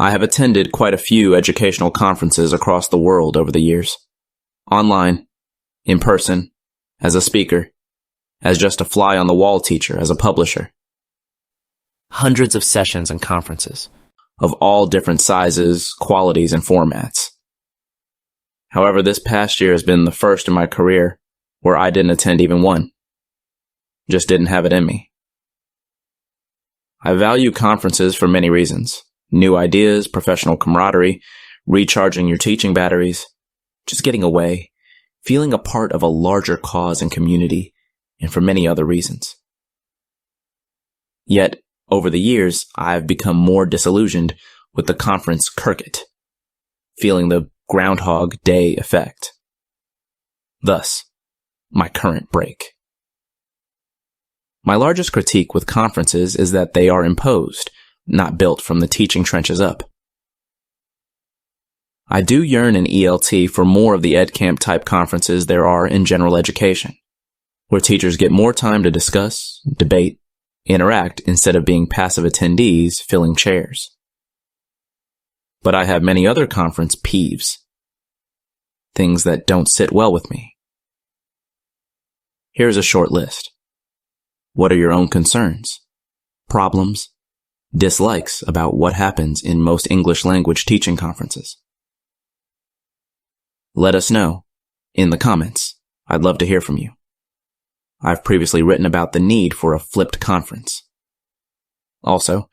I have attended quite a few educational conferences across the world over the years. Online, in person, as a speaker, as just a fly-on-the-wall teacher, as a publisher. Hundreds of sessions and conferences, of all different sizes, qualities, and formats. However, this past year has been the first in my career where I didn't attend even one. Just didn't have it in me. I value conferences for many reasons. New ideas, professional camaraderie, recharging your teaching batteries, just getting away, feeling a part of a larger cause and community, and for many other reasons. Yet, over the years, I've become more disillusioned with the conference circuit, feeling the Groundhog Day effect. Thus, my current break. My largest critique with conferences is that they are imposed, not built from the teaching trenches up. I do yearn in ELT for more of the EdCamp type conferences there are in general education, where teachers get more time to discuss, debate, interact instead of being passive attendees filling chairs. But I have many other conference peeves, things that don't sit well with me. Here's a short list. What are your own concerns, problems, dislikes about what happens in most English language teaching conferences? Let us know in the comments. I'd love to hear from you. I've previously written about the need for a flipped conference. Also,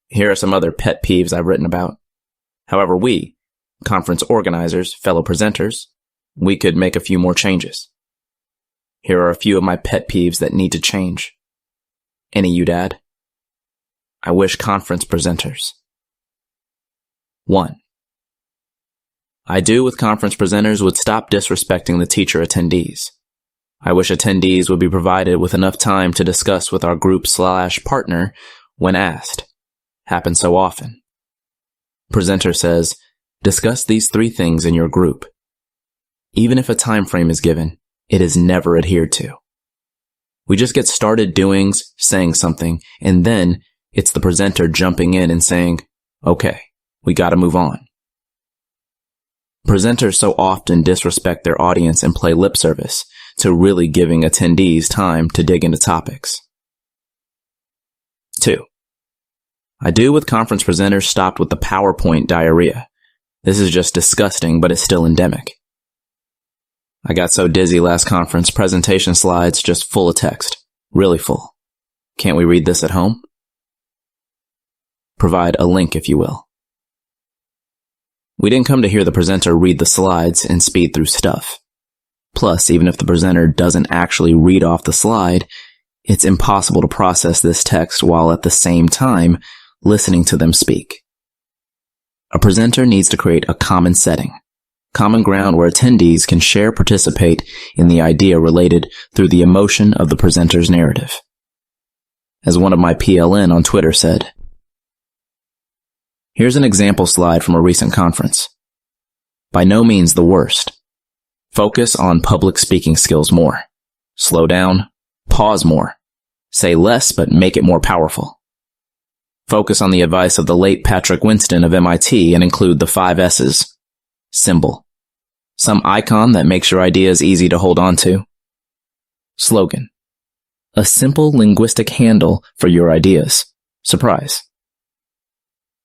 here are some other pet peeves I've written about. However, we, conference organizers, fellow presenters, we could make a few more changes. Here are a few of my pet peeves that need to change. Any you'd add? I wish conference presenters. 1. I do with conference presenters would stop disrespecting the teacher attendees. I wish attendees would be provided with enough time to discuss with our group/partner when asked. Happens so often. Presenter says, discuss these 3 things in your group. Even if a time frame is given, it is never adhered to. We just get started doing, saying something, and then it's the presenter jumping in and saying, okay, we gotta move on. Presenters so often disrespect their audience and play lip service to really giving attendees time to dig into topics. 2. I do with conference presenters stopped with the PowerPoint diarrhea. This is just disgusting, but it's still endemic. I got so dizzy last conference, presentation slides just full of text. Really full. Can't we read this at home? Provide a link, if you will. We didn't come to hear the presenter read the slides and speed through stuff. Plus, even if the presenter doesn't actually read off the slide, it's impossible to process this text while at the same time listening to them speak. A presenter needs to create a common setting, common ground where attendees can participate in the idea related through the emotion of the presenter's narrative. As one of my PLN on Twitter said, here's an example slide from a recent conference. By no means the worst. Focus on public speaking skills more. Slow down. Pause more. Say less, but make it more powerful. Focus on the advice of the late Patrick Winston of MIT and include the 5 S's. Symbol. Some icon that makes your ideas easy to hold on to. Slogan. A simple linguistic handle for your ideas. Surprise.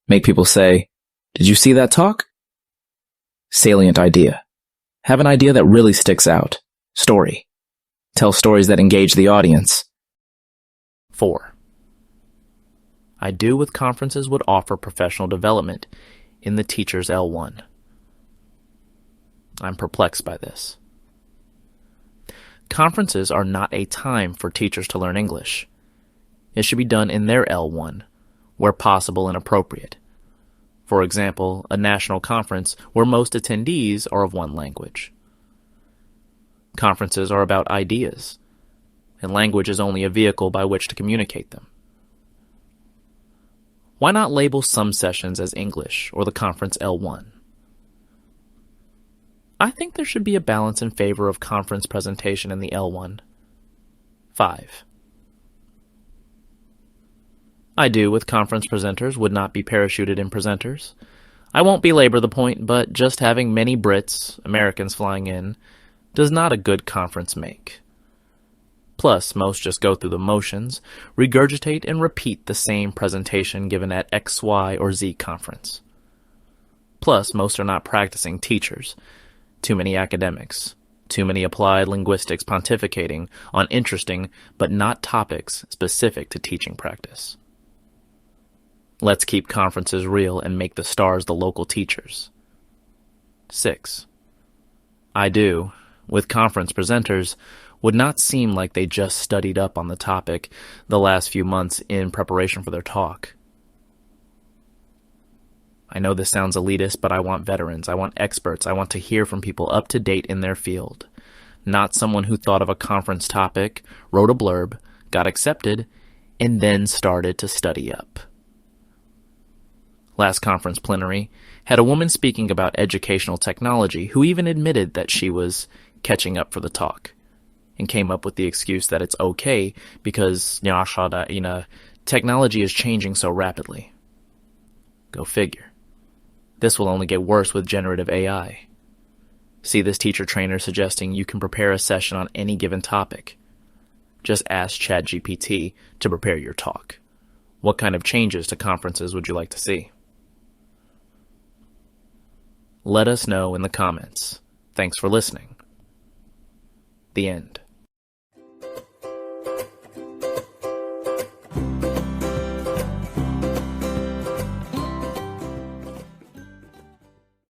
Make people say, did you see that talk? Salient idea. Have an idea that really sticks out. Story. Tell stories that engage the audience. 4. I do with conferences would offer professional development in the teacher's L1. I'm perplexed by this. Conferences are not a time for teachers to learn English. It should be done in their L1, where possible and appropriate. For example, a national conference where most attendees are of one language. Conferences are about ideas, and language is only a vehicle by which to communicate them. Why not label some sessions as English or the conference L1? I think there should be a balance in favor of conference presentation in the L1. 5. I do with conference presenters would not be parachuted in presenters. I won't belabor the point, but just having many Brits, Americans flying in, does not a good conference make. Plus, most just go through the motions, regurgitate and repeat the same presentation given at X, Y, or Z conference. Plus, most are not practicing teachers. Too many academics. Too many applied linguistics pontificating on interesting but not topics specific to teaching practice. Let's keep conferences real and make the stars the local teachers. 6. I do, with conference presenters, would not seem like they just studied up on the topic the last few months in preparation for their talk. I know this sounds elitist, but I want veterans, I want experts, I want to hear from people up to date in their field. Not someone who thought of a conference topic, wrote a blurb, got accepted, and then started to study up. Last conference plenary had a woman speaking about educational technology who even admitted that she was catching up for the talk and came up with the excuse that it's okay because technology is changing so rapidly. Go figure. This will only get worse with generative AI. See this teacher trainer suggesting you can prepare a session on any given topic. Just ask ChatGPT to prepare your talk. What kind of changes to conferences would you like to see? Let us know in the comments. Thanks for listening. The end.